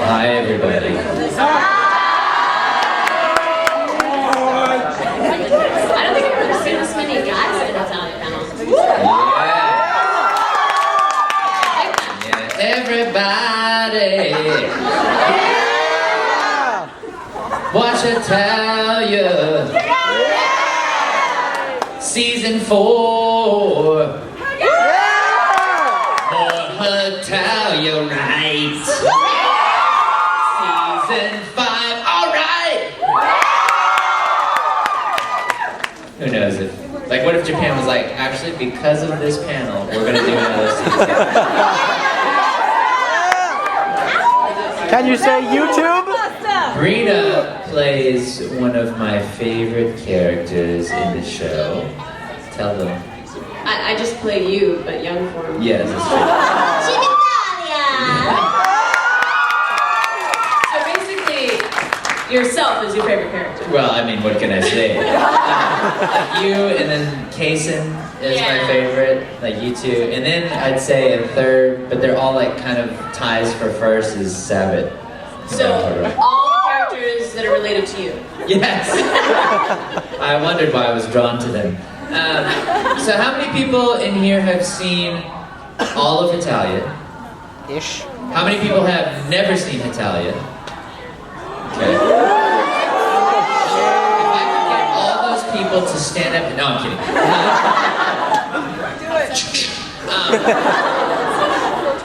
Hi, everybody. I don't think I've ever seen this many guys in a Hetalia panel. Yeah, everybody. Watch Hetalia. Season 4. More Hetalia, right? Season 5, alright! Who knows if, like, what if Japan was like, actually, because of this panel, we're gonna do another season. Can you say YouTube? Brina plays one of my favorite characters in the show. Tell them. I just play you, but young form. Yes, that's true. So basically, yourself is your favorite character. Well, I mean, what can I say? You, and then Kason is my favorite, like you two. And then I'd say a third, but they're all like kind of ties for first, is Sabbath. So, all the characters that are related to you. Yes! I wondered why I was drawn to them. So how many people in here have seen all of Hetalia? Ish. How many people have never seen Hetalia? Okay. If I could get all those people to stand up, no, I'm kidding.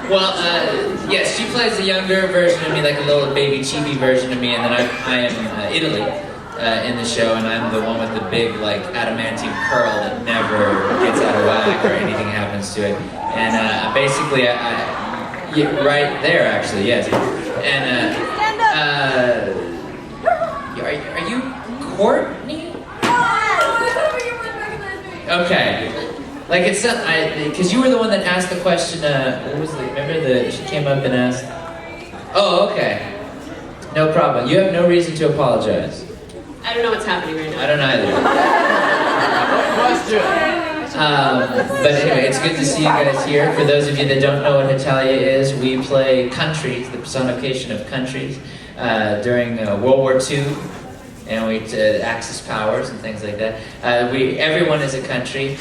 Well, yes, she plays a younger version of me, like a little baby chibi version of me, and then I am Italy in the show, and I'm the one with the big, like, adamantium curl that never gets out of whack or anything happens to it. And basically, yeah, right there, actually, yes. And are you Courtney? Okay. Like it's because you were the one that asked the question. What was the? Remember she came up and asked. Oh, okay. No problem. You have no reason to apologize. I don't know what's happening right now. I don't either. But anyway, it's good to see you guys here. For those of you that don't know what Hetalia is, we play countries, the personification of countries, during World War II. And we Axis powers and things like that. Everyone is a country.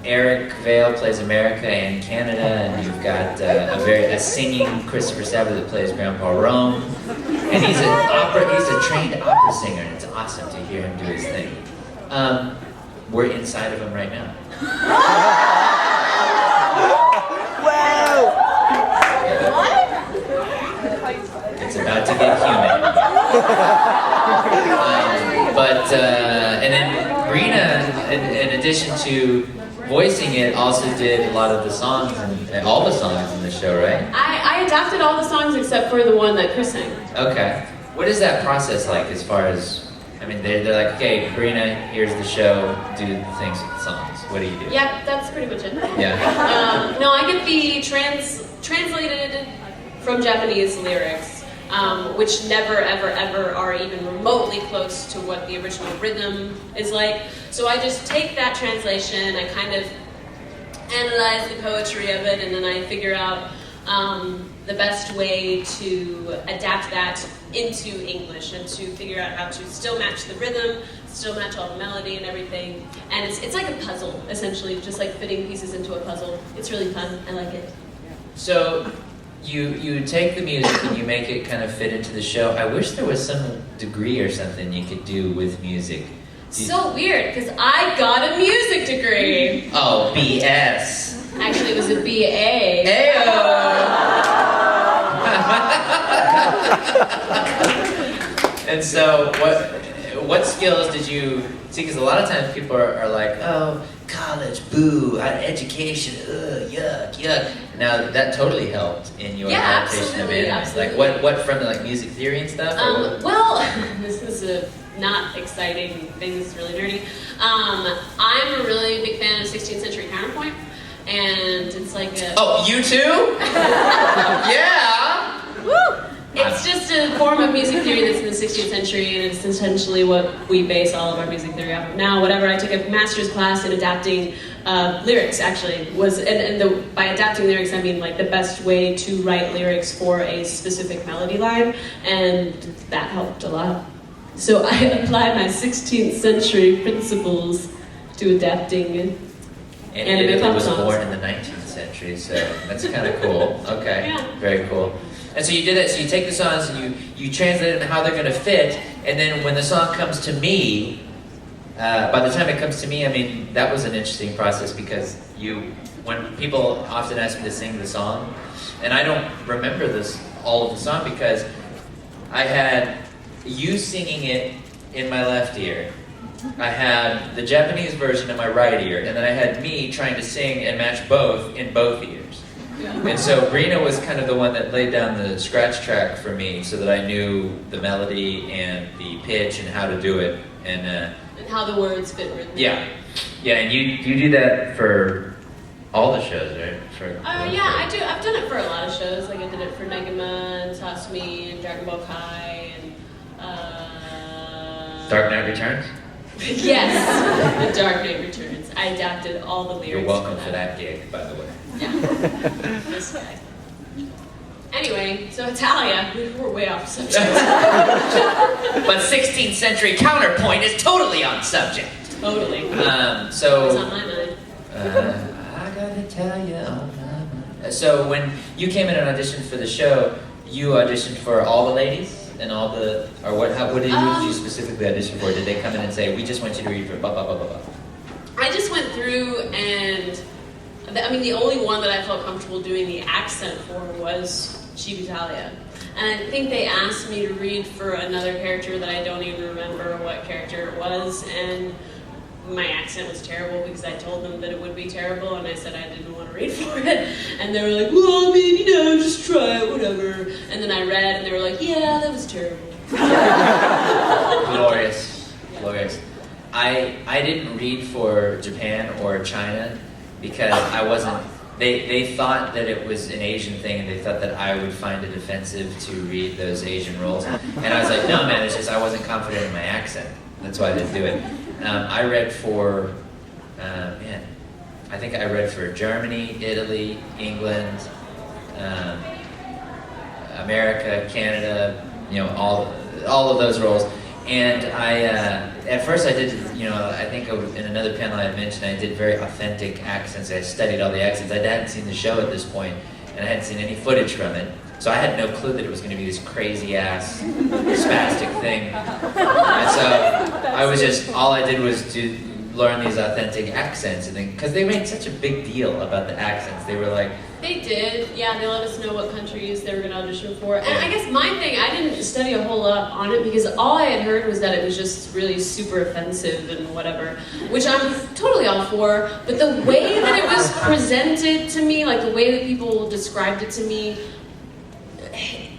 Eric Vale plays America and Canada, and you've got a singing Christopher Sabat that plays Grandpa Rome, and he's a trained opera singer, and it's awesome to hear him do his thing. We're inside of him right now. Wow! It's about to get human. And then Brina, in addition to voicing it, also did a lot of the songs and all the songs in the show, right? I adapted all the songs except for the one that Chris sang. Okay. What is that process like as far as, I mean, they're like, okay, Brina, here's the show, do the things with the songs. What do you do? Yeah, that's pretty much it. Yeah. No, I get the translated from Japanese lyrics. Which never, ever, ever are even remotely close to what the original rhythm is like. So I just take that translation, I kind of analyze the poetry of it, and then I figure out the best way to adapt that into English and to figure out how to still match the rhythm, still match all the melody and everything. And it's like a puzzle, essentially, just like fitting pieces into a puzzle. It's really fun. I like it. So, you take the music and you make it kind of fit into the show. I wish there was some degree or something you could do with music. So weird, because I got a music degree. Oh, BS. Actually, it was a BA. Ayo! And so, what skills did you see? Because a lot of times people are like, oh, college, boo, education, yuck, yuck. Now that totally helped in your adaptation of anime. Absolutely. Like what from like music theory and stuff? Well, this is a not exciting thing. This is really nerdy. I'm a really big fan of 16th century counterpoint, and it's like a. Oh, you too? Yeah. Woo! It's just just a form of music theory that's in the 16th century, and it's essentially what we base all of our music theory off of now. Whatever, I took a master's class in adapting lyrics, actually, by adapting lyrics, I mean like the best way to write lyrics for a specific melody line, and that helped a lot. So I applied my 16th century principles to adapting And anime Italy pop was songs. born in the 19th century, so that's kind of cool. Okay, Yeah. very cool. And so you did that. So you take the songs and you translate them how they're going to fit, and then when the song comes to me, by the time it comes to me, I mean that was an interesting process because when people often ask me to sing the song, and I don't remember all of the song because I had you singing it in my left ear. I had the Japanese version in my right ear, and then I had me trying to sing and match both in both ears. And so Brina was kind of the one that laid down the scratch track for me so that I knew the melody and the pitch and how to do it. And how the words fit rhythmically. Yeah, and you do that for all the shows, right? Yeah, I do. I've done it for a lot of shows. Like I did it for Negama and Sasumi and Dragon Ball Kai and Dark Knight Returns? Yes, The Dark Knight Returns. I adapted all the lyrics. You're welcome for that gig, by the way. Yeah, this guy. Anyway, so Hetalia, we're way off subject. But 16th century counterpoint is totally on subject. Totally. So It's on my mind. I gotta tell you on my mind. So when you came in and auditioned for the show, you auditioned for all the ladies and all the, or what did you specifically audition for? Did they come in and say, we just want you to read for blah, blah, blah, blah, blah? I just went through and, the only one that I felt comfortable doing the accent for was Hetalia. And I think they asked me to read for another character that I don't even remember what character it was, and my accent was terrible because I told them that it would be terrible, and I said I didn't want to read for it. And they were like, well, I mean, just try it, whatever. And then I read, and they were like, yeah, that was terrible. Glorious. Glorious. I didn't read for Japan or China because I wasn't, they thought that it was an Asian thing and they thought that I would find it offensive to read those Asian roles. And I was like, no man, it's just I wasn't confident in my accent. That's why I didn't do it. I read for, I think I read for Germany, Italy, England, America, Canada, all of those roles. And at first I did, I think in another panel I had mentioned I did very authentic accents. I studied all the accents. I hadn't seen the show at this point, and I hadn't seen any footage from it. So I had no clue that it was going to be this crazy-ass, spastic thing. And so all I did was to learn these authentic accents, and because they made such a big deal about the accents. They were like... They did, yeah, they let us know what countries they were going to audition for. And I guess my thing, I didn't study a whole lot on it because all I had heard was that it was just really super offensive and whatever, which I'm totally all for, but the way that it was presented to me, like the way that people described it to me,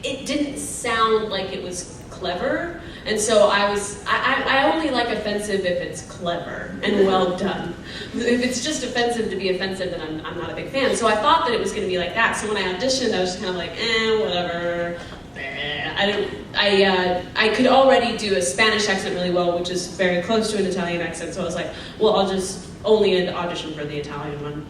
it didn't sound like it was clever. And so I only like offensive if it's clever and well done. If it's just offensive to be offensive, then I'm not a big fan. So I thought that it was going to be like that. So when I auditioned, I was just kind of like, whatever. I could already do a Spanish accent really well, which is very close to an Italian accent. So I was like, well, I'll just only audition for the Italian one.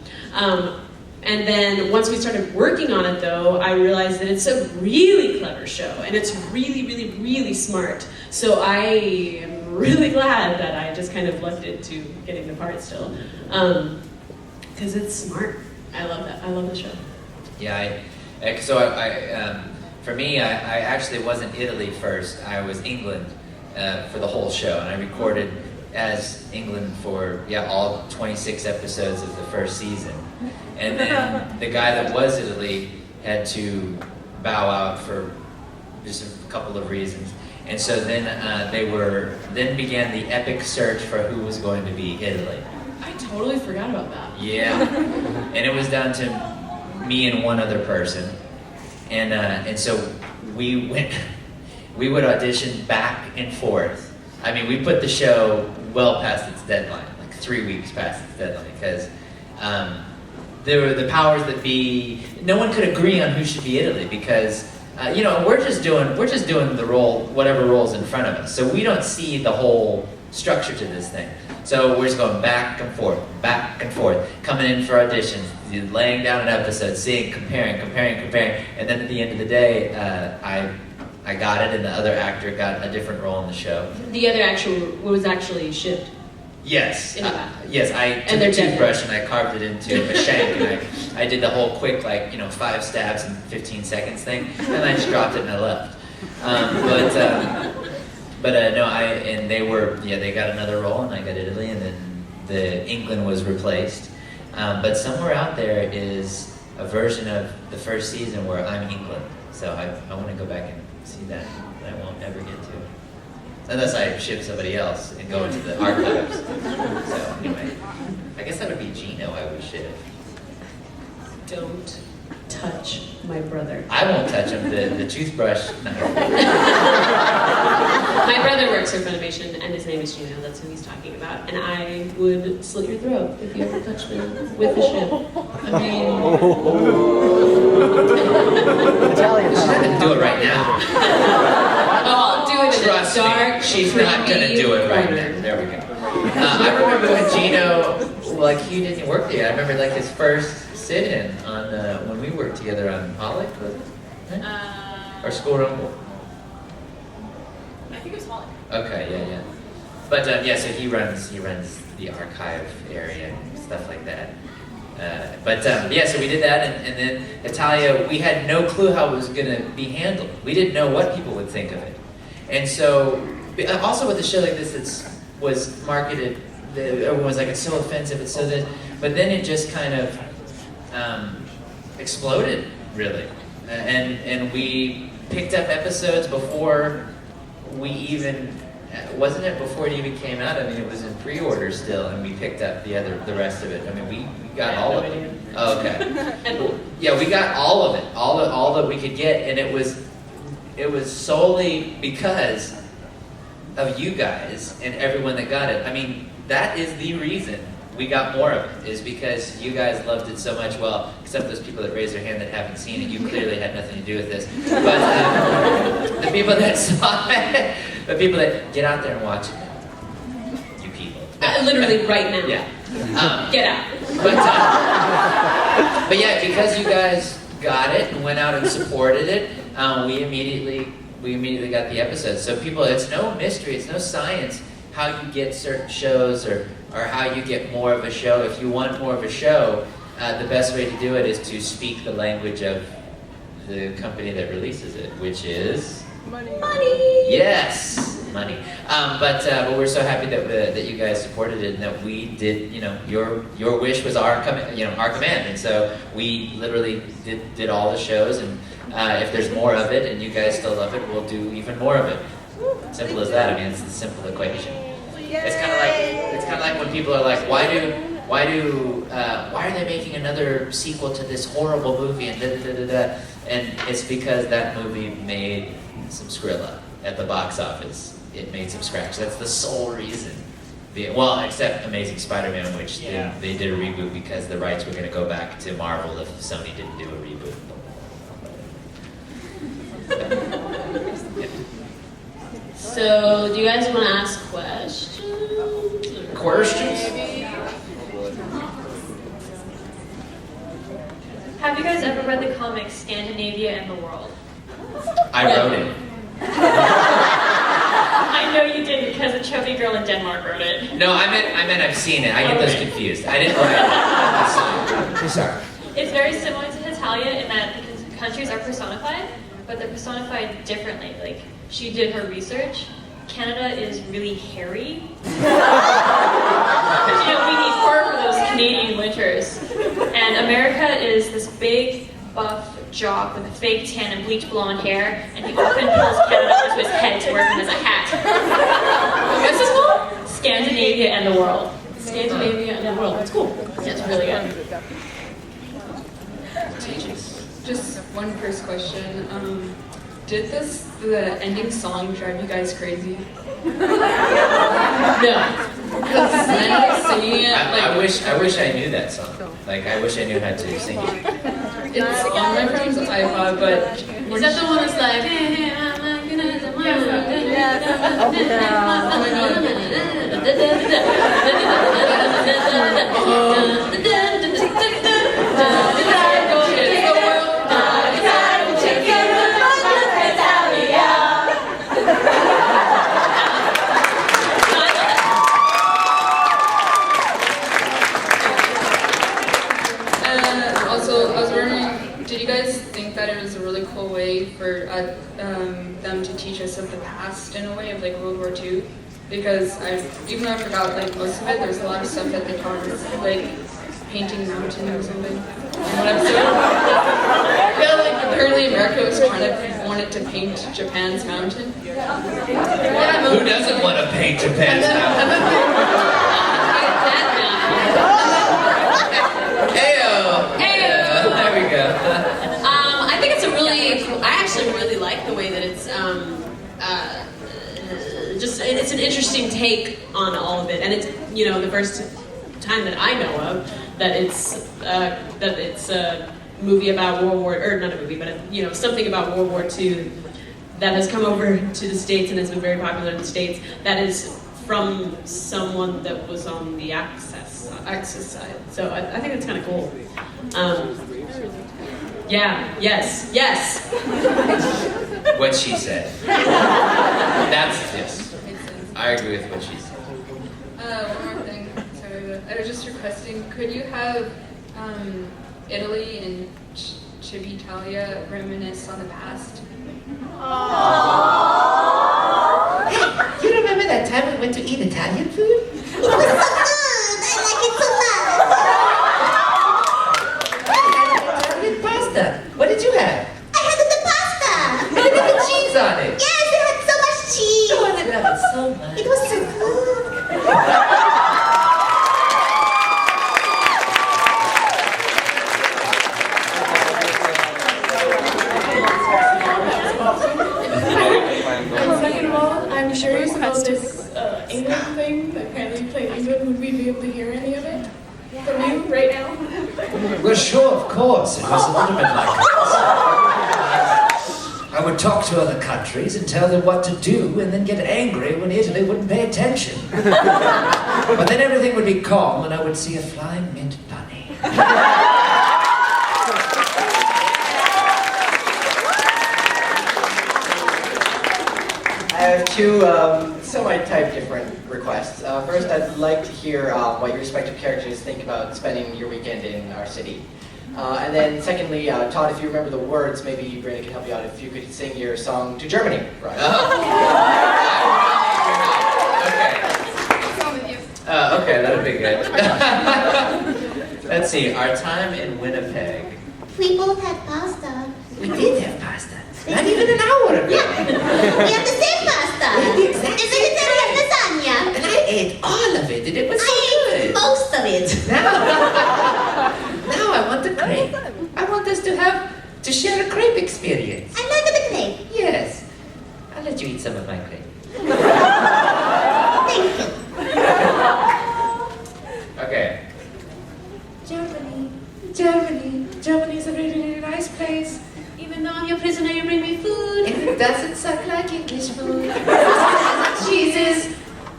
And then once we started working on it, though, I realized that it's a really clever show, and it's really, really, really smart. So I am really glad that I just kind of left it to getting the part still, because it's smart. I love that. I love the show. Yeah, for me, I actually wasn't Italy first. I was England for the whole show, and I recorded as England for all 26 episodes of the first season. And then the guy that was Italy had to bow out for just a couple of reasons. And so then then began the epic search for who was going to be Italy. I totally forgot about that. Yeah. And it was down to me and one other person. And so we would audition back and forth. I mean, we put the show well past its deadline, like 3 weeks past its deadline, because there were the powers that be. No one could agree on who should be Italy because you know, we're just doing the role, whatever role's in front of us. So we don't see the whole structure to this thing. So we're just going back and forth, coming in for auditions, laying down an episode, seeing, comparing, and then at the end of the day, I got it, and the other actor got a different role in the show. The other actor was actually shipped. Yes. In the back. Yes, I took a toothbrush and I carved it into a shank, and I did the whole quick, 5 stabs in 15 seconds thing, and I just dropped it and I left. And they got another role, and I got Italy, and then the England was replaced. But somewhere out there is a version of the first season where I'm England. So I want to go back and see that, but I won't ever get to. Unless I ship somebody else and go into the archives. So anyway, I guess that would be Gino I would ship. Don't touch my brother. I won't touch him. The toothbrush. No. My brother works for Funimation, and his name is Gino. That's who he's talking about. And I would slit your throat if you ever touched me with the ship. I mean, Italian. She's not gonna do it right now. I'll do it in Trust the dark. me, she's not gonna do it right now. There we go. I remember when Gino, he didn't work there. I remember his first sit-in on when we worked together on Pollock, was it? Right? Or School Rumble. I think it was Holly. Okay, yeah. But so he runs the archive area and stuff like that. So we did that, and then Hetalia, we had no clue how it was going to be handled. We didn't know what people would think of it. And so, also with a show like this that was marketed, everyone was like, it's so offensive, it's so this, but then it just kind of exploded, really. And we picked up episodes before we even, wasn't it before it even came out? I mean, it was in pre-order still, and we picked up the rest of it. I mean, we got all of it. Oh, okay. Yeah, we got all of it, all that we could get, and it was solely because of you guys and everyone that got it. I mean, that is the reason we got more of it, is because you guys loved it so much. Well, except those people that raised their hand that haven't seen it, you clearly had nothing to do with this. But the people that saw it, the people that get out there and watch it, you people. Literally right now. Yeah. Get out. But yeah, because you guys got it and went out and supported it, we immediately got the episodes. So people, it's no mystery, it's no science how you get certain shows or how you get more of a show. If you want more of a show, the best way to do it is to speak the language of the company that releases it, which is Money. Yes, money. But we're so happy that you guys supported it and that we did. Your wish was our command. And so we literally did all the shows. And if there's more of it and you guys still love it, we'll do even more of it. Simple as that. I mean, it's the simple equation. It's kind of like when people are like, why are they making another sequel to this horrible movie and da-da-da-da-da? And it's because that movie made some Skrilla at the box office. It made some scratch. That's the sole reason. Except Amazing Spider-Man, which they did a reboot because the rights were going to go back to Marvel if Sony didn't do a reboot. So, do you guys want to ask questions? Have you guys ever read the comic Scandinavia and the World? I wrote it. I know you didn't because a chubby girl in Denmark wrote it. No, I meant I've seen it. I get those confused. I didn't write it. Sorry. It's very similar to Hetalia in that the countries are personified, but they're personified differently. Like, she did her research. Canada is really hairy. We need fur for those Canadian winters. And America is this big, buff jock with a fake tan and bleach blonde hair, and he often pulls Canada onto his head to wear him as a hat. What's this called? Scandinavia and the World. Scandinavia and the World. That's cool. Yeah, it's really good. Just one first question. Did the ending song drive you guys crazy? No. Because then singing it, I wish I knew that song. I wish I knew how to sing it. it's on my friend's iPod, but Is that the one that's like? Also, I was wondering, did you guys think that it was a really cool way for them to teach us of the past in a way, of like World War II? Because even though I forgot like most of it, there's a lot of stuff that they taught us, like painting mountain or something. In one episode, yeah, like apparently America was wanted to paint Japan's mountain. Yeah, Who doesn't want to paint Japan's mountain? Heyo! There we go. I think it's a really cool, I actually really like the way that it's it's an interesting take on all of it, and it's, you know, the first time that I know of that it's a movie about World War, or not a movie, but you know, something about World War II that has come over to the States and has been very popular in the States, that is from someone that was on the Axis side. So I think it's kind of cool. Yeah, yes. What she said. That's yes. I agree with what she said. One more thing. Sorry, I was just requesting, could you have Italy and Hetalia reminisce on the past? Hey, you remember that time we went to eat Italian food? It was so good! I like it so much! I had Italian pasta. What did you have? I had the pasta! Look at the cheese on it. Yes, it had so much cheese! Oh, I love it so much. It was so good! And second of all, I'm curious about this England thing that apparently you played England. Would we be able to hear any of it from you right now? Well, sure, of course. It was a little bit like that. I would talk to other countries and tell them what to do, and then get angry when Italy wouldn't pay attention. But then everything would be calm, and I would see a flying mint bunny. I have two semi-type different requests. First, I'd like to hear what your respective characters think about spending your weekend in our city. And then secondly, Todd, if you remember the words, maybe Brandon can help you out if you could sing your song to Germany. Right. Okay, that'll be good. Let's see, our time in Winnipeg. We both had pasta. We did have pasta. Not even an hour ago. Yeah, we have the same pasta. We had the exact It's an Italian lasagna. And I ate all of it, and it was so I ate good. most of it. Now I want the crepe. I want us to share a crepe experience. I like the crepe. Yes. I'll let you eat some of my crepe. Thank you. Okay. Germany's a really, really nice place. Even though I'm your prisoner, you bring me food. And it doesn't suck like English food. Jesus,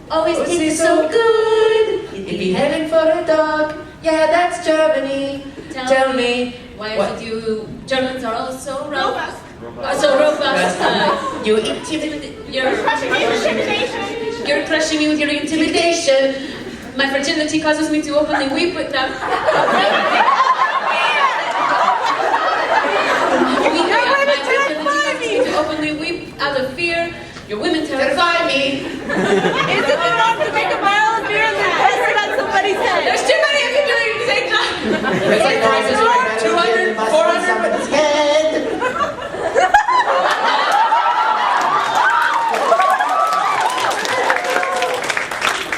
always Oh, tastes it's so good. You'd be heading for a dog. Yeah, that's Germany. Tell me. Why what? is it you Germans are all so robust? So robust. You intimidate. You're crushing me with your intimidation. My fragility causes me to openly weep with them. To openly weep out of fear. Your women terrify me. Is it wrong to make a mile of beer in that? I heard that somebody said. There's too many of you doing it at the same time. It's like prices right. 200, 400. Somebody's head.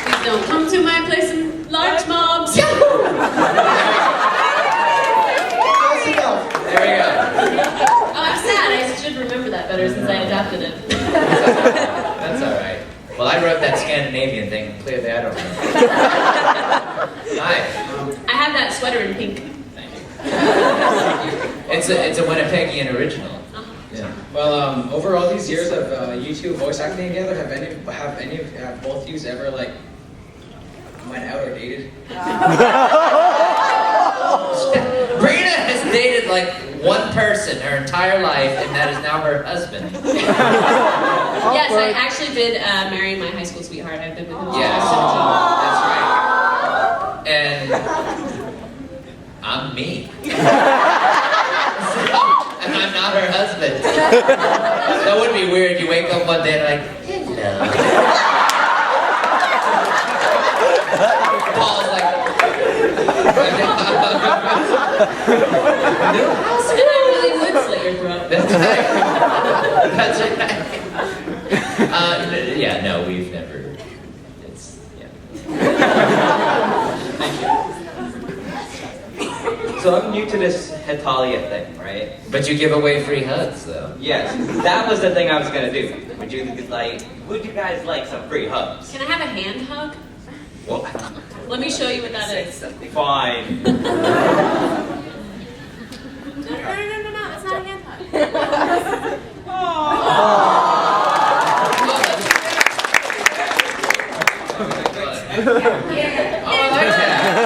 Please don't come to my place in large mobs. Close enough. There we go. Oh, I'm sad. I should remember that better since I adopted it. That's all right. Well, I wrote that Scandinavian thing. Clearly, I don't remember. Hi. I have that sweater in pink. Thank you. It's a Winnipegian original. Yeah. Well, over all these years of you two voice acting together, have both of you ever like went out or dated? Brina has dated like one person her entire life, and that is now her husband. Yes, I actually did marry my high school sweetheart. I've been with him since Yeah, I was 17. that's right. And I'm me. And I'm not her husband. That would be weird. You wake up one day and like, hello. Paul's like, And I really would slit your throat. that's right. That's right. Yeah, no, we've never. It's, yeah. So I'm new to this Hetalia thing, right? But you give away free hugs, though. Yes, that was the thing I was gonna do. Would you guys like some free hugs? Can I have a hand hug? Well, Let me show you what that is. Fine. No, it's not a hand hug. I like that.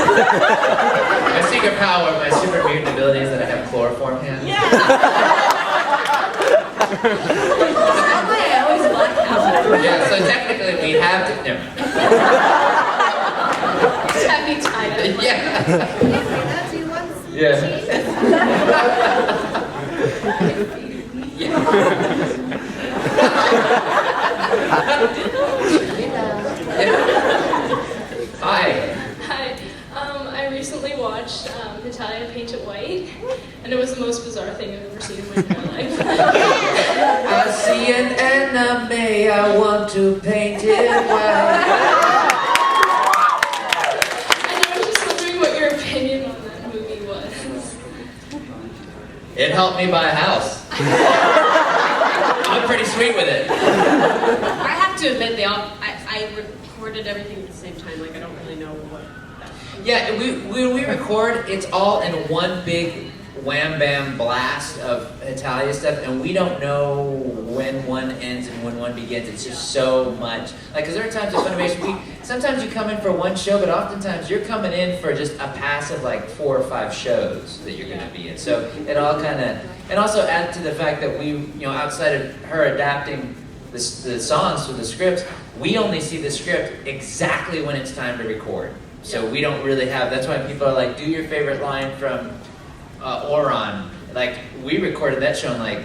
My secret power, my super mutant ability is that I have chloroform hands. That's why I always black out. Yeah, so technically we have to. Never mind. Just have me tied up. Yeah. Yeah. Hi. Hi. I recently watched Hetalia paint it white, and it was the most bizarre thing I've ever seen in my entire life. I see an enemy, I want to paint it white. And I was just wondering what your opinion on that movie was. It helped me buy a house. I'm pretty sweet with it. I have to admit, I recorded everything at the same time. Like, I don't really know what. Yeah, when we record, it's all in one big wham bam blast of Hetalia stuff, and we don't know when one ends and when one begins. It's just so much. Like, because there are times at Funimation, sometimes you come in for one show, but oftentimes you're coming in for just a pass of like 4 or 5 shows that you're going to be in. So it all kind of, and also add to the fact that we, outside of her adapting the songs to the scripts, we only see the script exactly when it's time to record. So we don't really have, that's why people are like, do your favorite line from Oron. Like, we recorded that show in like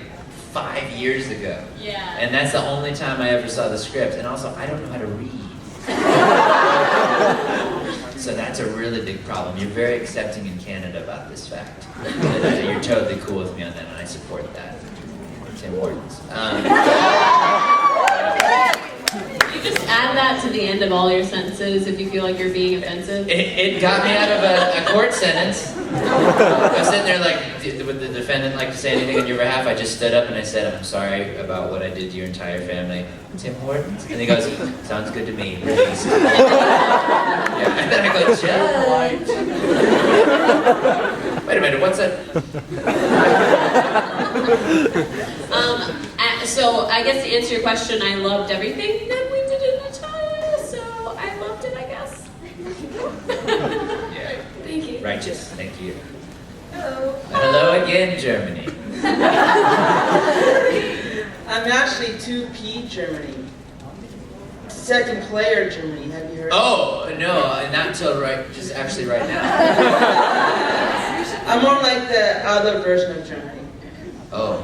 5 years ago. Yeah. And that's the only time I ever saw the script. And also, I don't know how to read. So that's a really big problem. You're very accepting in Canada about this fact. You're totally cool with me on that, and I support that. Tim Hortons. You just add that to the end of all your sentences if you feel like you're being offensive. It got me out of a court sentence. I was sitting there like, would the defendant like to say anything on your behalf? I just stood up and I said, I'm sorry about what I did to your entire family. Tim Hortons? And he goes, sounds good to me. Please. Yeah. And then I go, Judge. Wait a minute, what's that? So I guess to answer your question, I loved everything that we did in Hetalia, so I loved it, I guess. Yeah. Thank you. Righteous, thank you. Hello. Hello again, Germany. I'm actually 2P Germany. Second player Germany. Have you heard? Oh, no, not until just actually right now. I'm more like the other version of Germany. Oh,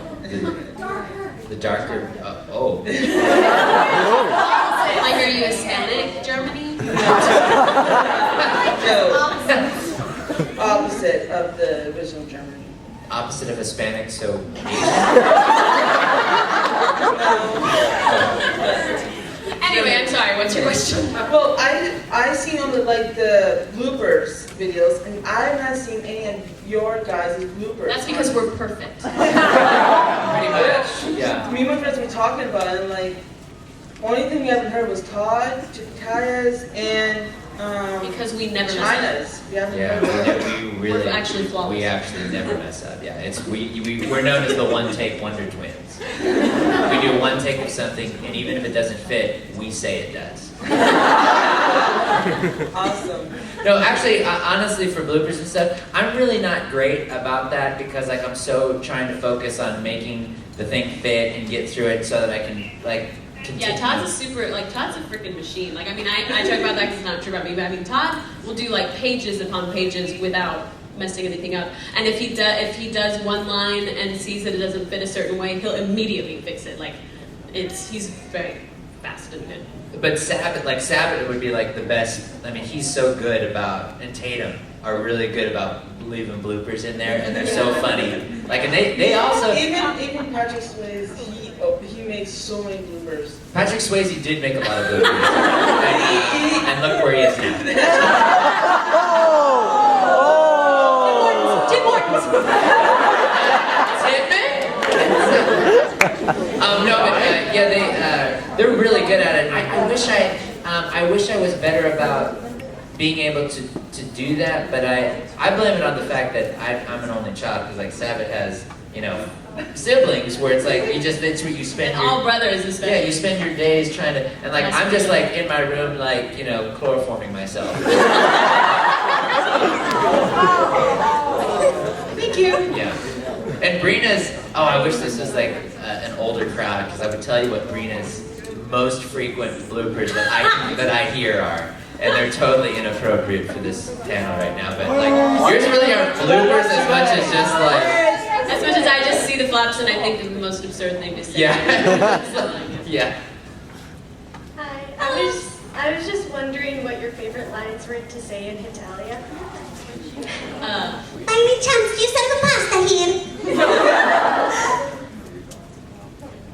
the darker, oh. Like, are you Hispanic, Germany? No. Opposite of the original Germany. Opposite of Hispanic, so Anyway, I'm sorry, what's your question? Well, I seen all the the bloopers videos, and I've not seen any of your guys' bloopers. That's because we're perfect. pretty much, yeah. Me and my friends were talking about it, and only thing we haven't heard was Todd, Hetalia's, and Because we never mess up. China's. We haven't Yeah, heard we really We're actually flawless. We actually never mess up. Yeah, we're known as the one-take wonder twins. We do one take of something, and even if it doesn't fit, we say it does. Awesome. No, actually, honestly, for bloopers and stuff, I'm really not great about that because like I'm so trying to focus on making the thing fit and get through it so that I can like continue. Yeah, Todd's a freaking machine. Like, I mean, I joke about that because it's not true about me, but I mean, Todd will do like pages upon pages without messing anything up. And if he does one line and sees that it doesn't fit a certain way, he'll immediately fix it. Like, he's very fast and good. But Sabbath would be like the best. I mean, he's so good about, and Tatum are really good about leaving bloopers in there, and they're so funny. Like, and they also even Patrick Swayze, he makes so many bloopers. Patrick Swayze did make a lot of bloopers, and look where he is now. Tim Hortons. No, but yeah, they're really good at it. I wish I was better about being able to do that, but I blame it on the fact that I'm an only child because like Sabbath has siblings where it's like it's where you spend And all brothers especially. Yeah, you spend your days trying to and like I'm just like in my room like chloroforming myself. Thank you. Yeah. And Brina's, I wish this was like an older crowd because I would tell you what Brina's most frequent bloopers that I hear are. And they're totally inappropriate for this panel right now, but like, yours really are bloopers as much as just like... As much as I just see the flaps and I think of the most absurd thing to say. Yeah. Yeah. Hi, I was just wondering what your favorite lines were to say in Hetalia. By any chance, do you sell the pasta here?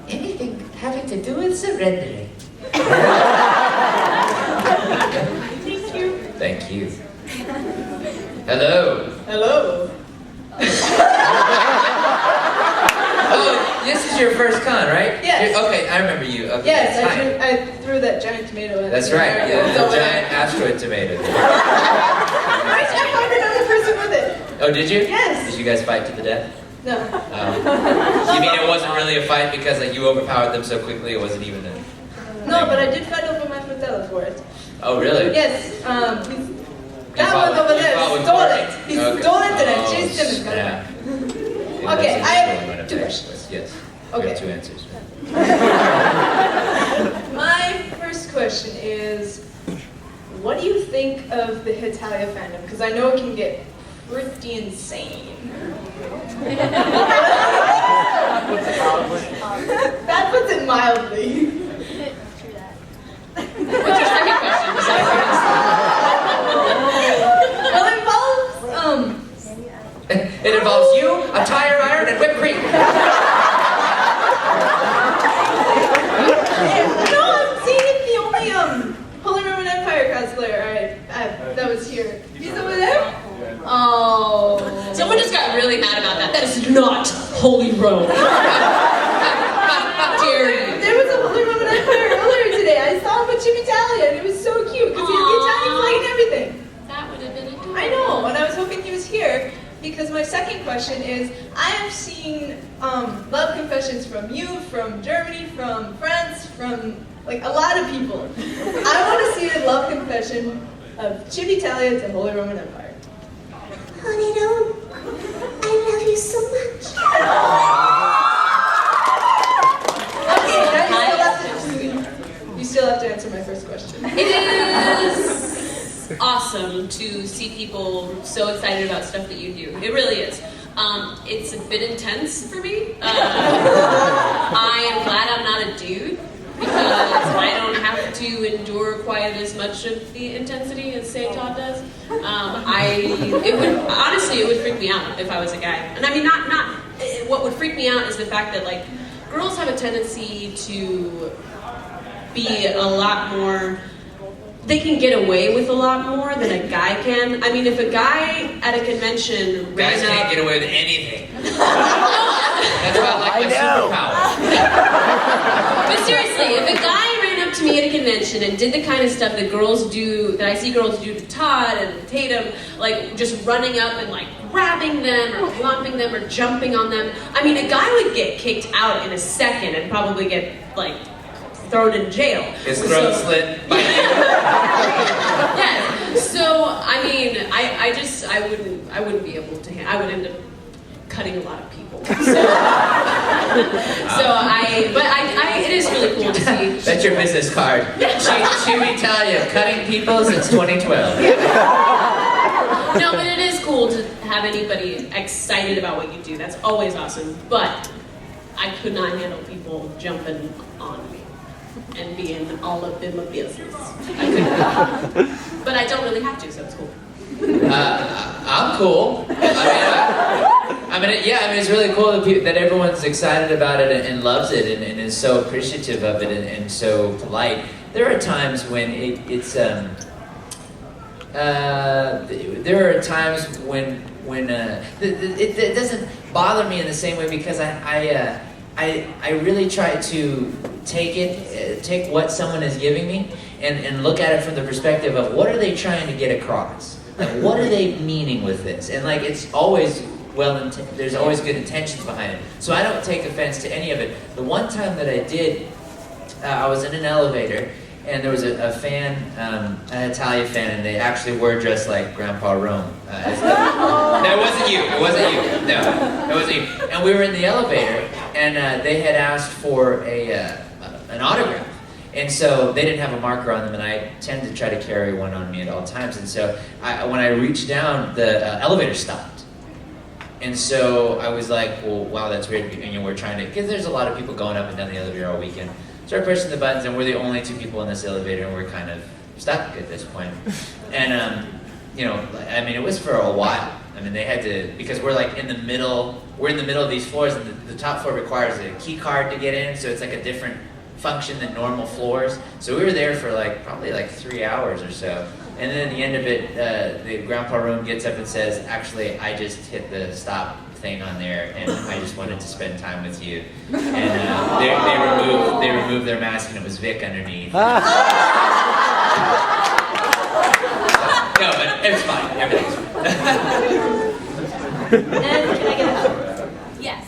Anything having to do with surrendering. Thank you. Thank you. Hello. Hello. Oh, this is your first con, right? Yes. Okay, I remember you. Okay. Yes, Hi. I threw that giant tomato at That's right. Yeah, the giant asteroid tomato. I found another person with it. Oh, did you? Yes. Did you guys fight to the death? No. You mean it wasn't really a fight because like you overpowered them so quickly it wasn't even a... No, but I did fight over my frutella for it. Oh, really? Yes. That one over there stole it. He stole it and I chased him and got it. Okay, I have two questions. Yes. Okay. You have two answers. My first question is, what do you think of the Hetalia fandom? Because I know it can get pretty insane. That puts it mildly. What's your second question? Well, it involves, It involves you, a tire iron, and whipped cream. No, I'm seeing the only Holy Roman Empire cosplayer that was here. He's over there? Oh. Someone just got really mad about that. That is not Holy Rome. How dare you? There was a Holy Roman Empire earlier today. I saw him with J Michael, and it was so cute because he had the Italian flag and everything. That would have been adorable. I know, and I was hoping he was here because my second question is, I have seen love confessions from you, from Germany, from France, from like a lot of people. I want to see a love confession of Italia to Holy Roman Empire. Honey, no. I love you so much. Okay, now you still have to answer my first question. It is awesome to see people so excited about stuff that you do. It really is. It's a bit intense for me. I am glad I'm not a dude because I don't have to endure quite as much of the intensity as say Todd does. It would freak me out if I was a guy. And I mean, what would freak me out is the fact that like girls have a tendency to be a lot more. They can get away with a lot more than a guy can. I mean, if a guy at a convention Guys ran can't up... get away with anything. That's why I like my superpower. But seriously, if a guy ran up up to me at a convention and did the kind of stuff that girls do, that I see girls do to Todd and Tatum, like just running up and like grabbing them or clumping them or jumping on them, I mean, a guy would get kicked out in a second and probably get like thrown in jail. His throat slit by you. Yeah. So I mean, I wouldn't be able to. I would end up cutting a lot of people. So, it is really cool to see. That's your business card. J Italia, cutting people since 2012. No, but it is cool to have anybody excited about what you do. That's always awesome. But I could not handle people jumping on me and being all up in my business. I couldn't. But I don't really have to, so it's cool. I'm cool. I mean, it's really cool that everyone's excited about it and loves it and is so appreciative of it and so polite. There are times when there are times when it doesn't bother me in the same way because I really try to take what someone is giving me and look at it from the perspective of what are they trying to get across? Like, what are they meaning with this? And like, it's always there's always good intentions behind it. So I don't take offense to any of it. The one time that I did, I was in an elevator and there was a fan, an Hetalia fan, and they actually were dressed like Grandpa Rome. No, it wasn't you. It wasn't you. No, it wasn't you. And we were in the elevator, and they had asked for an autograph. And so they didn't have a marker on them, and I tend to try to carry one on me at all times. And so when I reached down, the elevator stopped. And so I was like, well, wow, that's weird. And we're trying to, because there's a lot of people going up and down the elevator all weekend. Start pushing the buttons, and we're the only two people in this elevator, and we're kind of stuck at this point. And, it was for a while. I mean, they had to, because we're like in the middle of these floors, and the top floor requires a key card to get in, so it's like a different function than normal floors. So we were there for probably 3 hours or so. And then at the end of it, the Grandpa Room gets up and says, actually, I just hit the stop thing on there, and I just wanted to spend time with you. And they removed their mask, and it was Vic underneath. No, but it's fine. Everything's fine. And can I get a hug? Yes.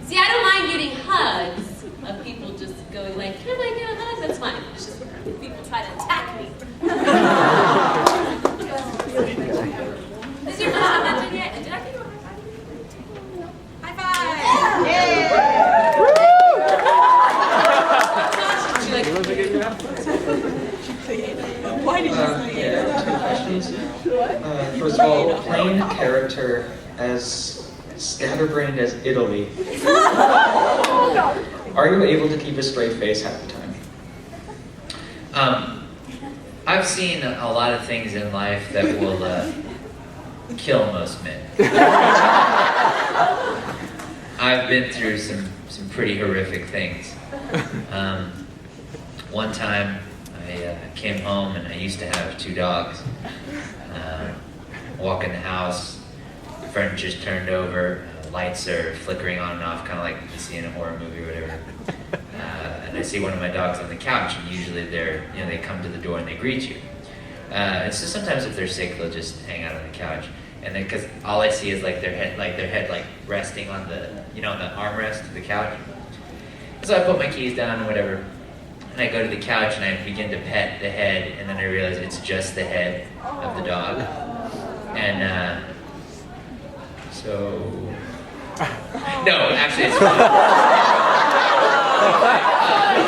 See, I don't mind getting hugs of people just going like, can I get a hug? That's fine. It's just when people try to attack me. Is your first time mentioned yet? Did I give you a high five? High five! Why did you say it? 2 questions. First of all, playing a character as scatterbrained as Italy, are you able to keep a straight face half the time? I've seen a lot of things in life that will kill most men. I've been through some pretty horrific things. One time I came home and I used to have 2 dogs. Walk in the house, furniture's turned over, lights are flickering on and off, kind of like you see in a horror movie or whatever. And I see one of my dogs on the couch, and usually they come to the door and they greet you. And so sometimes if they're sick, they'll just hang out on the couch. And then, because all I see is their head resting on the armrest of the couch. So I put my keys down and whatever, and I go to the couch and I begin to pet the head, and then I realize it's just the head of the dog. And no, actually it's fine.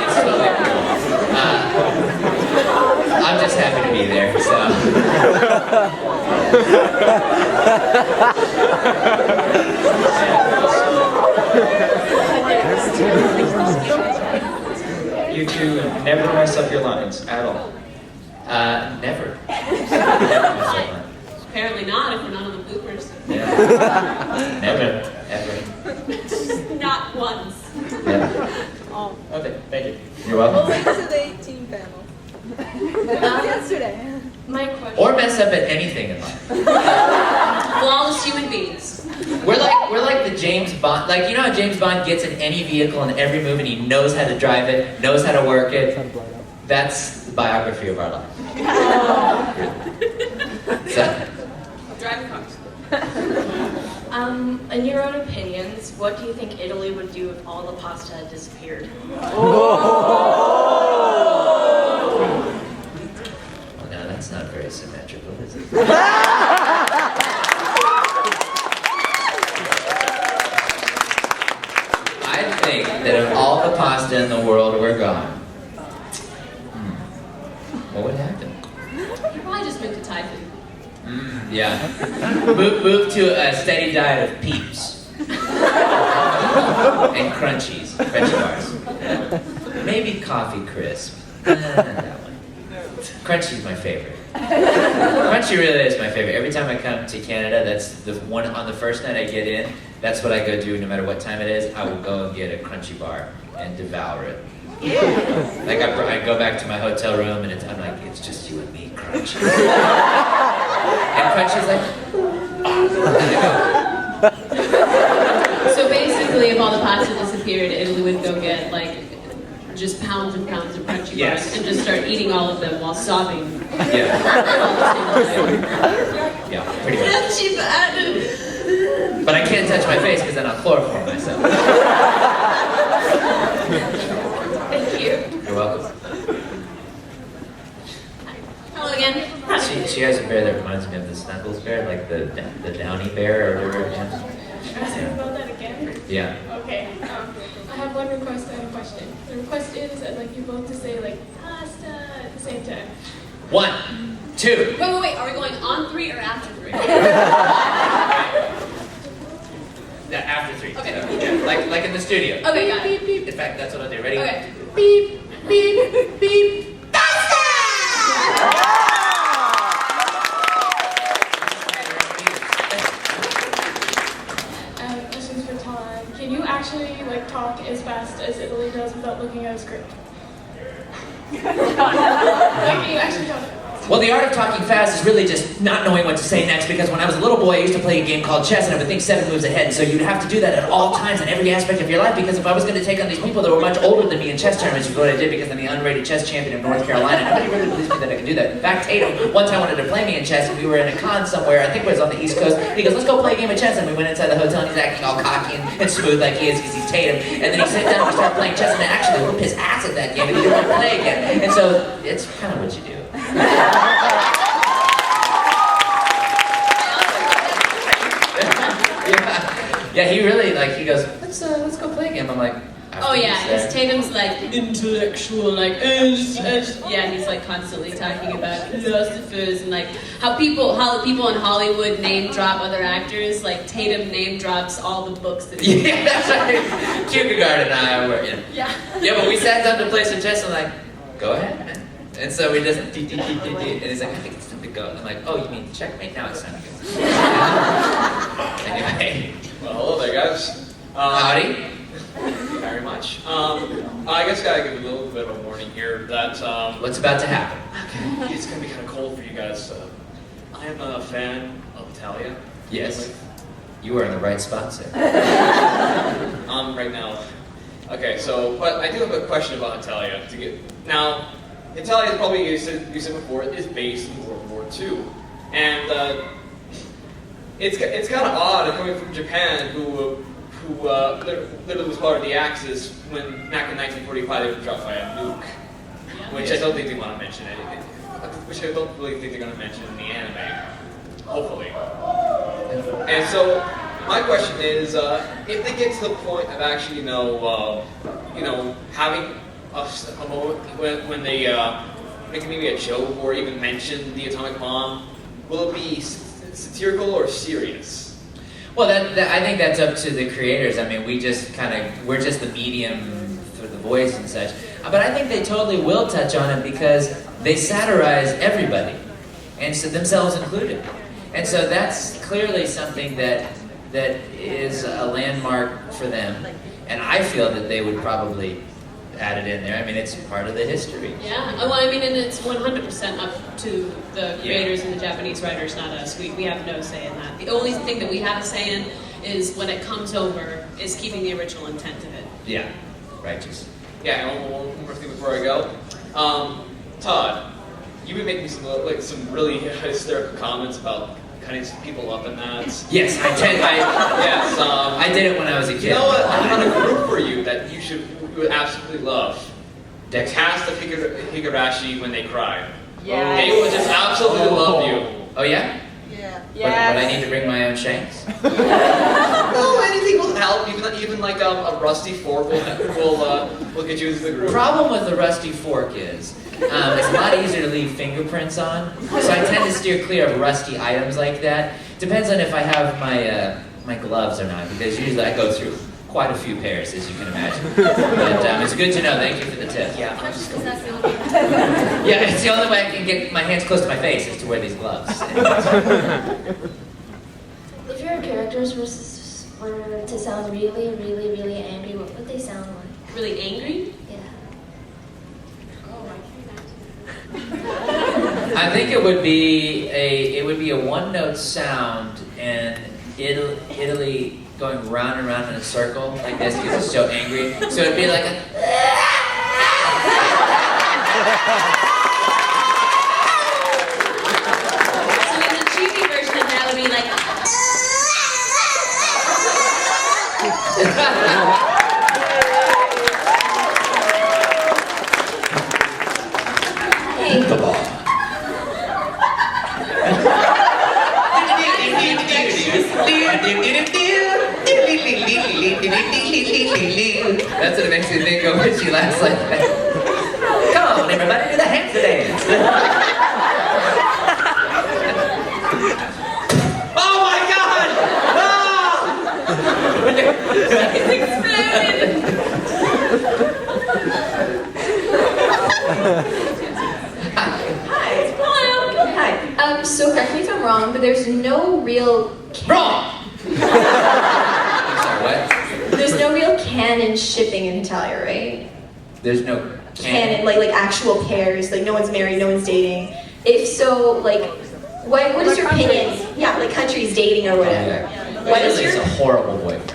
It's totally cool. I'm just happy to be there, so. You two never mess up your lines at all. Never. Apparently not, if we're not on the bloopers. Yeah. Never. Ever. Not once. Yeah. Okay, thank you. You're welcome. Well, today, team panel. Yesterday. My question. Or mess up at anything in life. Flawless human beings. We're like the James Bond. Like, you know how James Bond gets in any vehicle in every movie and he knows how to drive it, knows how to work it? That's the biography of our life. So, Driving cars. In your own opinions, what do you think Italy would do if all the pasta had disappeared? well, no, that's not very symmetrical, is it? I think that if all the pasta in the world were gone, what would happen? You probably just went to Thai food. Yeah. Move to a steady diet of Peeps. And Crunchies, French bars. Maybe Coffee Crisp. That one. Crunchy's my favorite. Crunchy really is my favorite. Every time I come to Canada, that's the one on the first night I get in, that's what I go do no matter what time it is. I will go and get a Crunchy bar and devour it. Like I go back to my hotel room and I'm like, it's just you and me, Crunchy. And Crunchy's like, So basically, if all the pasta disappeared, Italy would go get like just pounds and pounds of crunchy Yes. bars and just start eating all of them while sobbing. yeah, yeah, pretty much. Crunchy bars. But I can't touch my face because then I'll chloroform myself. Thank you. You're welcome. Hello again. She has a bear that reminds me of the Snuggles bear, like the Downy bear or whatever. Ask you about that again? Yeah. Okay. I have one request and a question. The request is I'd like you both to say like pasta at the same time. 1, 2. Wait. Are we going on 3 or after 3? Yeah, after 3. Okay. Yeah, like in the studio. Okay, got it. In fact, that's what I'll do. Ready? Okay. Beep, beep, beep. Questions for Todd. Can you actually like talk as fast as Italy does without looking at a script? Like, can you actually talk? Well, the art of talking fast is really just not knowing what to say next, because when I was a little boy, I used to play a game called chess, and I would think 7 moves ahead, and so you'd have to do that at all times in every aspect of your life, because if I was going to take on these people that were much older than me in chess tournaments, which is what I did because I'm the unrated chess champion of North Carolina, nobody really believes me that I can do that. In fact, Tatum one time wanted to play me in chess, and we were in a con somewhere, I think it was on the East Coast, and he goes, let's go play a game of chess, and we went inside the hotel, and he's acting all cocky and smooth like he is because he's Tatum, and then he sat down and we started playing chess, and I actually whooped his ass at that game, and he didn't want to play again, and so it's kind of what you do. Yeah, he really, he goes, let's go play a game. I'm like, Oh yeah, because Tatum's like intellectual, like yeah, he's like constantly talking about philosophers and like how the people in Hollywood name drop other actors. Like Tatum name drops all the books that he yeah, that's right. Kierkegaard and I were, yeah. Yeah, but we sat down to play some chess and like, go ahead, man. And so we just, and he's like, I think it's time to go. And I'm like, oh, you mean checkmate? Now it's time to go. Anyway. Well, hello there, guys. Howdy. Thank you very much. I guess I gotta give a little bit of a warning here that what's about to happen? Okay, it's gonna be kind of cold for you guys. I am a fan of Hetalia. Yes. You are in the right spot, sir. Right now. Okay, so but I do have a question about Hetalia. Now, Hetalia is probably you said before is based in World War II, and it's kind of odd coming from Japan, who literally was part of the Axis when back in 1945 they were dropped by a nuke, which I don't think they want to mention which I don't really think they're going to mention in the anime, hopefully. And so my question is, if they get to the point of actually, having a moment when they make maybe a joke or even mention the atomic bomb, will it be satirical or serious? Well, I think that's up to the creators. I mean, we're just the medium for the voice and such. But I think they totally will touch on it because they satirize everybody, and so themselves included. And so that's clearly something that is a landmark for them. And I feel that they would probably add it in there. I mean, it's part of the history. Yeah, well, I mean, and it's 100% up to the creators and the Japanese writers, not us. We have no say in that. The only thing that we have a say in is when it comes over, is keeping the original intent of it. Yeah, righteous. Yeah, and one more thing before I go. Todd, you've been making some really hysterical comments about cutting some people up in that. Yes, I did it when I was a kid. You know what? I found a group for you that you would absolutely love. The cast of Higurashi when they cry. Yes. They would just absolutely love you. Oh yeah? Yeah. But I need to bring my own shanks. No, anything will help. Even like a rusty fork will get you into the The group. problem with the rusty fork is it's a lot easier to leave fingerprints on, so I tend to steer clear of rusty items like that. Depends on if I have my gloves or not, because usually I go through quite a few pairs, as you can imagine. But it's good to know. Thank you for the tip. Yeah. Yeah, it's the only way I can get my hands close to my face is to wear these gloves. If your characters were to sound really, really, really angry, what would they sound like? Really angry? Yeah. I think it would be a one-note sound, and Italy going round and round in a circle like this because it's so angry. So it'd be like a. So in the cheesy version of that would be like. That's what it makes me think of when she laughs like that. Come on, everybody, do the hamster dance. Oh my God! Hi. So correct me if I'm wrong, but there's no real Wrong! I'm sorry, what? There's no real canon shipping in Hetalia, right? There's no Canon, like actual pairs, like no one's married, no one's dating. If so, like, what is your opinion? Yeah, like countries dating or whatever. What is Italy's your a horrible boyfriend.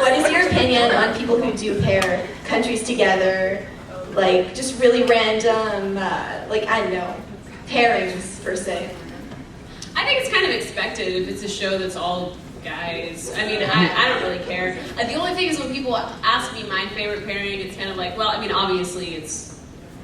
What is your opinion on people who do pair countries together, like just really random, like I don't know, pairings per se? I think it's kind of expected if it's a show that's all guys. I mean, I don't really care. The only thing is when people ask me my favorite pairing, it's kind of like, well, I mean, obviously it's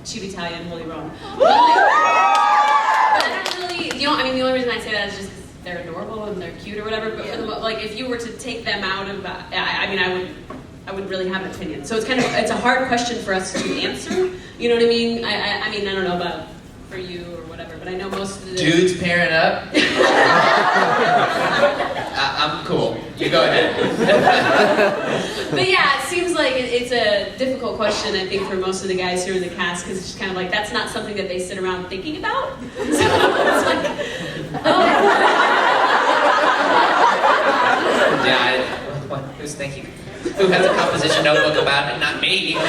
Hetalia and Holy Rome. But I don't really, you know, I mean, the only reason I say that is just because they're adorable and they're cute or whatever. But for the, like, if you were to take them out of, I mean, I wouldn't really have an opinion. So it's kind of, it's a hard question for us to answer. You know what I mean? I mean, I don't know about for you or whatever, but I know most of the dudes pairing up. I'm cool. You go ahead. But yeah, it seems like it's a difficult question, I think, for most of the guys who are in the cast, because it's just kind of like, that's not something that they sit around thinking about. So it's like, oh. Yeah, who's thinking? Who has a composition notebook about it? Not me. And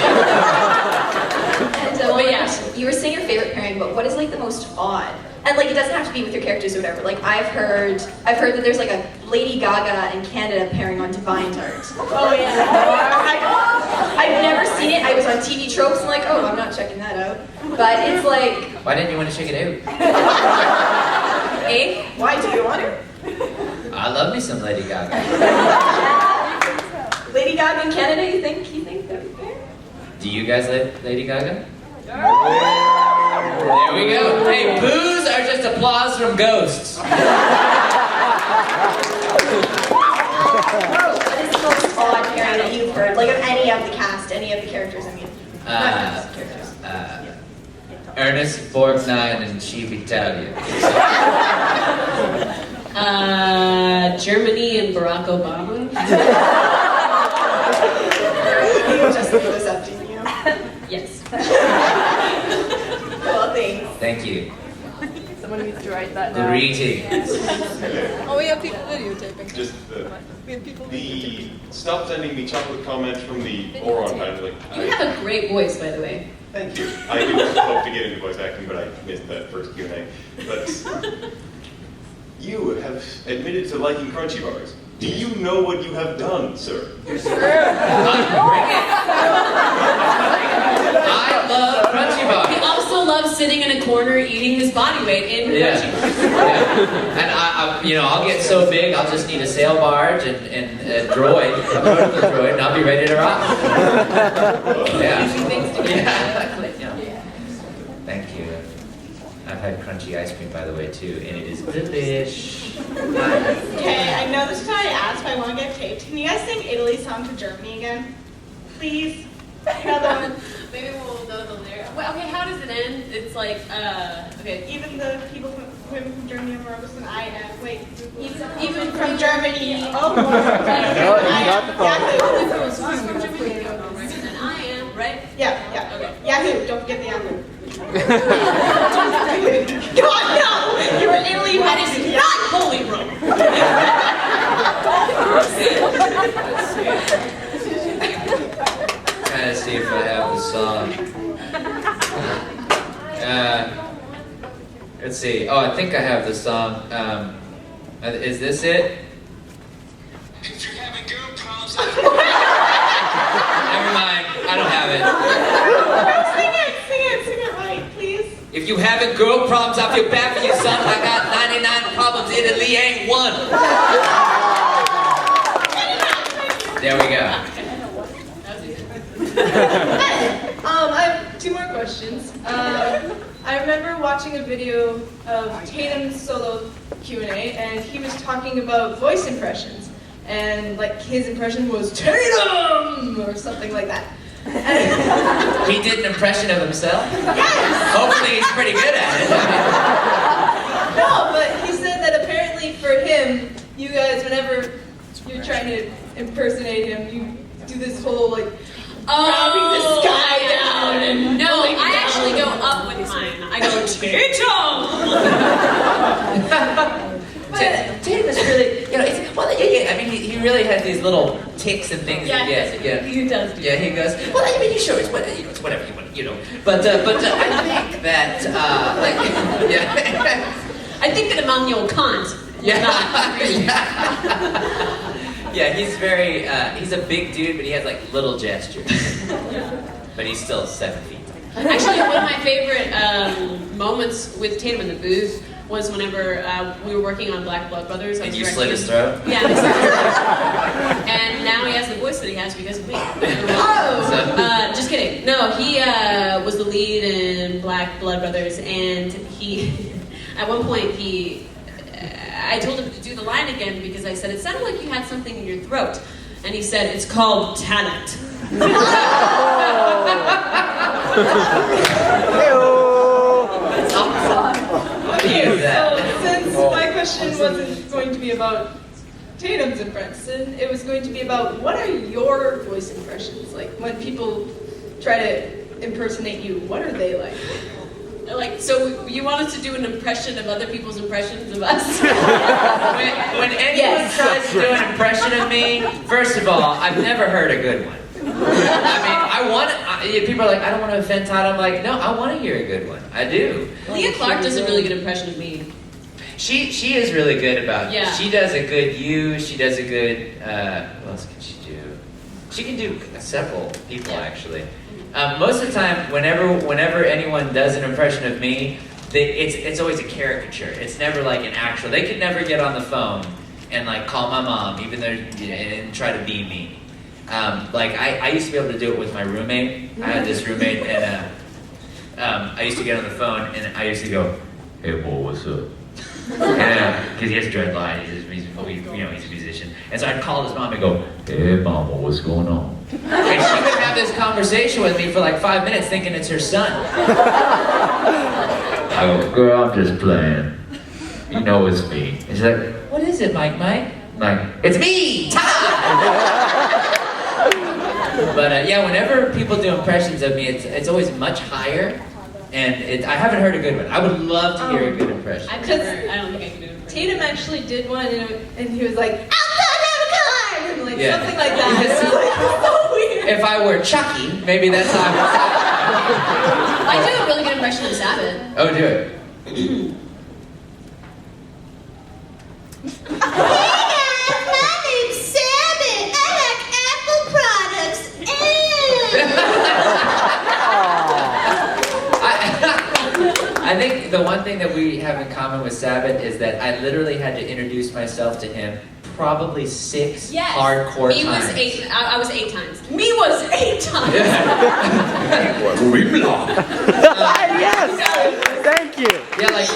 but yeah, you were saying your favorite pairing, but what is like the most odd? And like it doesn't have to be with your characters or whatever. Like I've heard that there's like a Lady Gaga and Canada pairing on Divine Tart. Oh yeah. I've never seen it. I was on TV Tropes and like, oh, I'm not checking that out. But it's like, Why didn't you want to check it out? eh? Why do you want her? I love me some Lady Gaga. Lady Gaga in Canada, you think that would be fair? Do you guys like Lady Gaga? There we go. Hey, boos are just applause from ghosts. What is the most odd pairing that you've heard? Like of any of the cast, any of the characters, I mean. Not cast, characters. Ernest Borgnine and J Hetalia. Germany and Barack Obama. Just leave this up to you. Yes. Well, thanks. Thank you. Someone needs to write that down. Greetings. Oh, we have people videotaping. Just We have people the stop sending me chocolate comments from the Oron title. You have a great voice, by the way. Thank you. I do hope to get into voice acting, but I missed that first Q&A. But you have admitted to liking crunchy bars. Do you know what you have done, sir? I I love crunchy He bars. also loves sitting in a corner eating his body weight in Yeah. crunchy bars. Yeah. And I'll get so big, I'll just need a sail barge and a droid, a vertical droid, and I'll be ready to rock. Yeah. Thank you. I've had crunchy ice cream, by the way, too, and it is delish. Okay, I know this is how I asked, but I want to get taped. Can you guys sing Italy's song to Germany again? Please? Another one. Maybe we'll know the lyrics. Well, okay, how does it end? It's like, okay. Even the people from women from Germany are more of us than I am. Wait. Even from Germany. Oh, No, Yahoo. from Germany. And I am, right? Yeah. Okay. Yahoo. Don't forget the Yahoo. God, no! You're in Italy. That is not Holy Rome. Trying to see if I have the song. Let's see. Oh, I think I have the song. Is this it? Never mind. I don't have it. Sing it right, please. If you having girl problems, I feel bad for you, son. I got 99 problems. Italy ain't one. There we go. I have two more questions. I remember watching a video of Tatum's solo Q&A, and he was talking about voice impressions, and like his impression was Tatum or something like that. He did an impression of himself? Yes! Hopefully he's pretty good at it. No, but he said that apparently for him, you guys, whenever you're trying to impersonate him, you do this whole like dropping the sky down and No, pulling it I down. actually go up with mine. I go, Tatum! Tatum is really, I mean, he really has these little ticks and things. Yeah, Yeah. he does. Yeah, he goes, well, I mean, sure, it's whatever, it's whatever you want, But I think that, I think that Immanuel Kant Yeah. not really. Yeah, he's very, he's a big dude, but he has like little gestures. But he's still 7 feet. Actually, one of my favorite moments with Tatum in the booth was whenever we were working on Black Blood Brothers. And you slit his throat? Yeah. I slit his throat. And now he has the voice that he has because of me. Just kidding. No, he was the lead in Black Blood Brothers, and he, at one point, I told him to do the line again because I said, it sounded like you had something in your throat. And he said, it's called talent. That's awesome. Use that. So, since my question wasn't going to be about Tatum's impression, it was going to be about what are your voice impressions? Like when people try to impersonate you, what are they like? Like, so you want us to do an impression of other people's impressions of us? When anyone tries to do an impression of me, first of all, I've never heard a good one. People are like, I don't want to offend Todd. I'm like, no, I want to hear a good one. I do. Leah Clark does a really good impression of me. She is really good about. Yeah. She does a good you. She does a good. What else can she do? She can do several people actually. Most of the time, whenever anyone does an impression of me, it's always a caricature. It's never like an actual. They could never get on the phone and like call my mom, even though and try to be me. I used to be able to do it with my roommate. I had this roommate, and I used to get on the phone, and I used to go, "Hey, boy, what's up?" Because he has a dreadline. He's a musician, and so I'd call his mom and go, "Hey, mama, what's going on?" And she would have this conversation with me for like 5 minutes, thinking it's her son. I go, "Girl, I'm just playing. You know it's me." And she's like, "What is it, Mike? I'm like, it's me, Todd." But whenever people do impressions of me, it's always much higher, and I haven't heard a good one. I would love to hear a good impression. I don't think I can do it. Tatum actually did one, and he was like, "Outside and like Yeah. something like that. It's like, so weird. If I were Chucky, maybe that's how I would I do a really good impression of Sabbath. Oh, do it. I think the one thing that we have in common with Sabbath is that I literally had to introduce myself to him probably 6 hardcore Me times. was 8. I was 8 times. Me was 8 times. Yes! Thank you! Yeah, like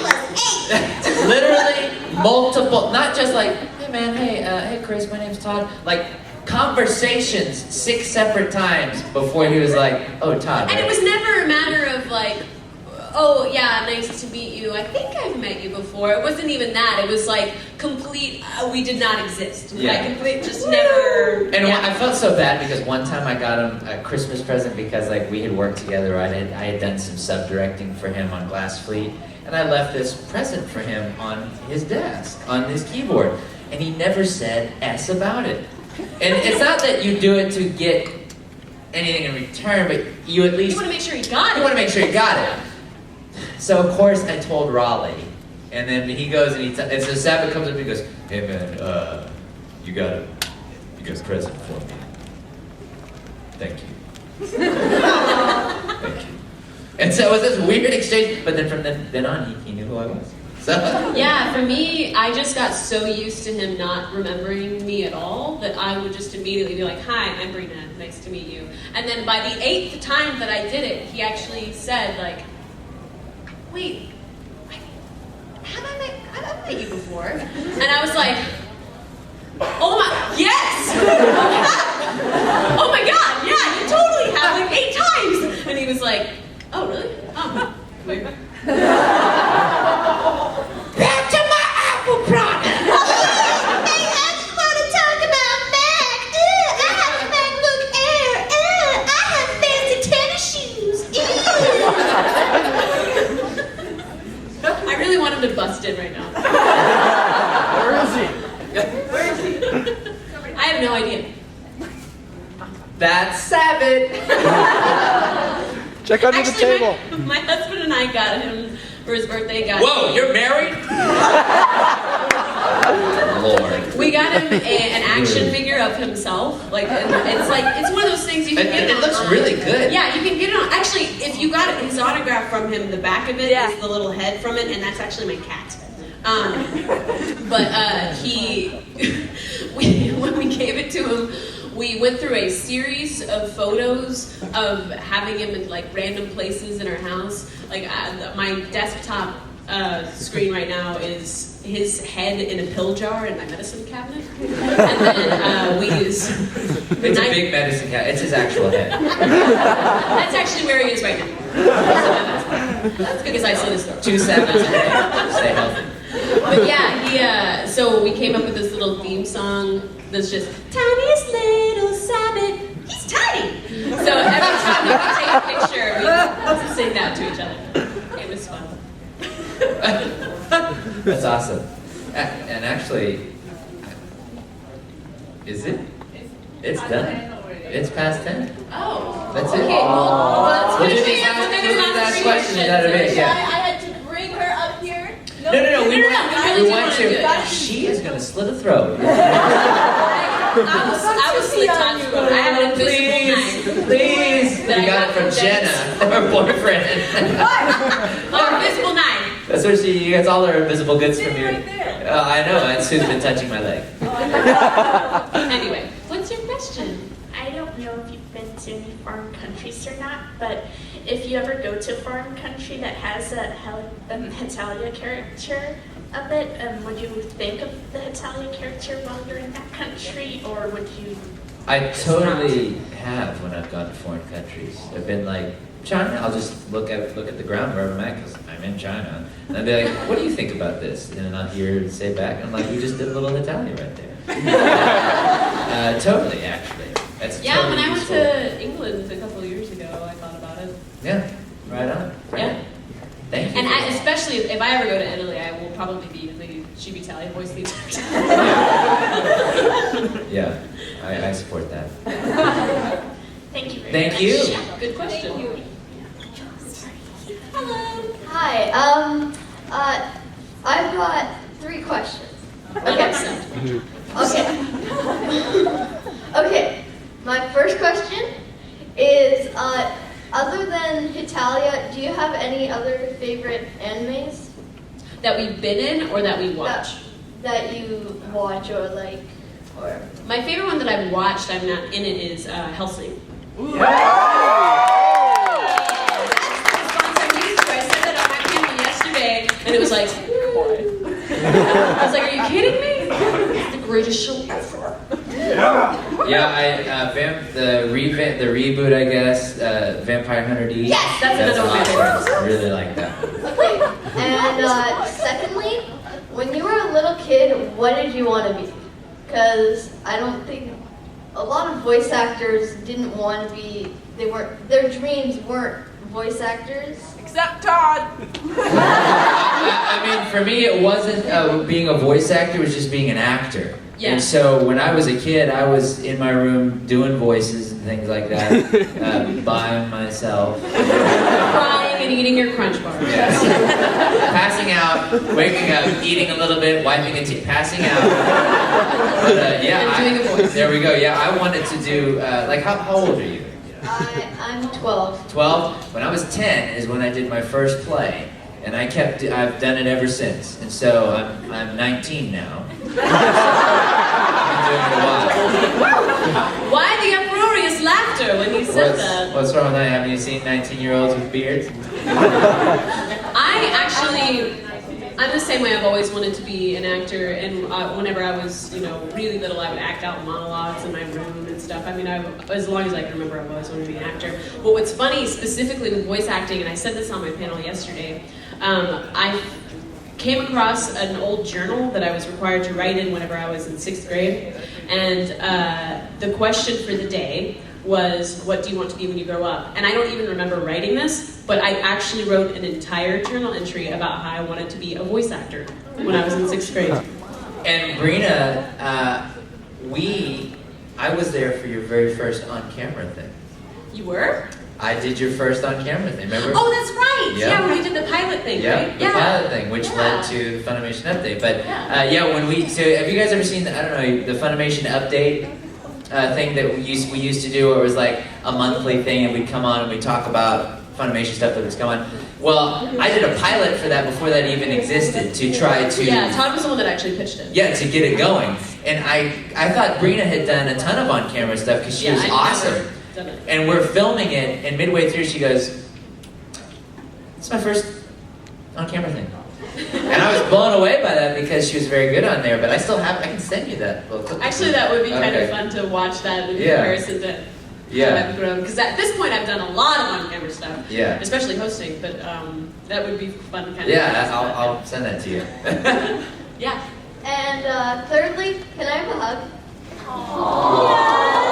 literally multiple, not just like, hey man, hey Chris, my name's Todd. Like conversations 6 separate times before he was like, oh Todd. And it was never a matter of like, oh yeah, nice to meet you. I think I've met you before. It wasn't even that. It was like complete, we did not exist. Yeah. Like complete, just never. And I felt so bad because one time I got him a Christmas present because like we had worked together. I had done some sub-directing for him on Glass Fleet, and I left this present for him on his desk, on his keyboard, and he never said S about it. And it's not that you do it to get anything in return, but you at least... You want to make sure he got it. You want to make sure he got it. So of course I told Raleigh, and then he goes and and so Sabbath comes up and he goes, hey man, you got a present for me. Thank you. Thank you. And so it was this weird exchange, but then from then on he knew who I was. So Yeah, for me, I just got so used to him not remembering me at all that I would just immediately be like, hi, I'm Brina, nice to meet you. And then by the 8th time that I did it, he actually said like, wait, have I met you before? And I was like, oh my, yes! Oh my god, yeah, you totally have like 8 times! And he was like, oh really? Oh, wait. Back to my Apple product! Hey, I just want to talk about Mac. I have a MacBook Air. I have fancy tennis shoes. I really want him to bust in right now. Where is he? I have no idea. that's Sabbath. Check under the table. My husband and I got him for his birthday. Whoa, you're married? Lord. We got him an action figure of himself. Like, and it's one of those things you can get. It looks really good. Yeah, you can get it on. Actually, if you got his autograph from him, the back of it is the little head from it, and that's actually my cat. But when we gave it to him, we went through a series of photos of having him in like random places in our house. Like my desktop screen right now is his head in a pill jar in my medicine cabinet. And then we use... It's a big medicine cabinet. It's his actual head. That's actually where he is right now. That's because I said his story. 2 seconds. Stay healthy. But yeah, so we came up with this little theme song that's just, tiniest little Sabbath, he's tiny! So every time we would take a picture, we would sing that to each other. It was fun. That's awesome. And actually, is it? It's done. It's past 10. Oh. That's it. Okay, well, let's We'll do finish these the last questions out of it, I yeah. had to bring her up here. No, we want to. She is going to slit a throat. I was slit Todd's throat. I have an invisible knife. Please. That You I got it from Jenna, her boyfriend. My invisible knife. That's where she gets all her invisible goods from you. Right there. I know, and Sue's been touching my leg. Anyway, what's your question? I don't know if you've been to any foreign countries or not, but if you ever go to a foreign country that has a Hetalia character of it, would you think of the Hetalia character while you're in that country, or would you? I totally have when I've gone to foreign countries. I've been like, China, I'll just look at the ground wherever I'm at because I'm in China. And I'll be like, what do you think about this? And then I'll hear it say back, and I'm like, we just did a little Hetalia right there. Totally, actually. That's Yeah, totally when I went useful. to England a couple of years ago, I thought about it. Yeah, right on. Right. Yeah. Thank you. And especially if I ever go to Italy, I will probably be the J voice the entire time. Yeah, I support that. Thank you very Thank much. you. Good question. Hello. Hi. I've got 3 questions. Okay. Okay. Okay. My first question is, Other than Hetalia, do you have any other favorite animes That we've been in or that we watch? that you watch or like, or? My favorite one that I've watched, I'm not in it, is Helsing. I said that on my panel yesterday, And it was like, I was like, are you kidding me? It's the greatest show ever. Yeah, the reboot, I guess, Vampire Hunter D. Yes, that's another one of my favorites. I really like that. Okay. And secondly, when you were a little kid, what did you want to be? Because I don't think a lot of voice actors didn't want to be. Their dreams weren't voice actors. Except Todd. I mean, for me, it wasn't being a voice actor; it was just being an actor. Yeah. And so when I was a kid, I was in my room doing voices and things like that, by myself. Crying and eating your Crunch Bars. Yes. Passing out, waking up, eating a little bit, wiping a teeth, passing out. But yeah, And doing a voice. there we go. Yeah, I wanted to do like how old are you? I'm 12. 12. When I was 10 is when I did my first play, and I've done it ever since. And so I'm 19 now. I've been doing it a while. Why the uproarious laughter when you said that? What's wrong with that? Haven't you seen 19-year-olds with beards? I'm the same way. I've always wanted to be an actor, and whenever I was, really little, I would act out monologues in my room and stuff. I mean, as long as I can remember, I've always wanted to be an actor. But what's funny, specifically with voice acting, and I said this on my panel yesterday, I came across an old journal that I was required to write in whenever I was in 6th grade, and the question for the day was, what do you want to be when you grow up? And I don't even remember writing this, but I actually wrote an entire journal entry about how I wanted to be a voice actor when I was in 6th grade. And Brina, I was there for your very first on-camera thing. You were? I did your first on-camera thing, remember? Oh, that's right! Yeah. Yeah, when we did the pilot thing, right? The pilot thing, which led to the Funimation update. But so have you guys ever seen, the Funimation update thing that we used to do, where it was like a monthly thing, and we'd come on and we'd talk about Funimation stuff that was going on? Well, I did a pilot for that before that even existed, to try to... Yeah, Todd was the one that actually pitched it. Yeah, to get it going. And I thought Brina had done a ton of on-camera stuff, because she was awesome. And we're filming it, and midway through she goes, "It's my first on-camera thing." And I was blown away by that, because she was very good on there, but I can send you that. Actually, that would be kind of fun to watch that in comparison to how I've grown. Because at this point, I've done a lot of on-camera stuff, especially hosting, but that would be fun to kind of... Yeah, I'll send that to you. Yeah. And thirdly, can I have a hug? Aww.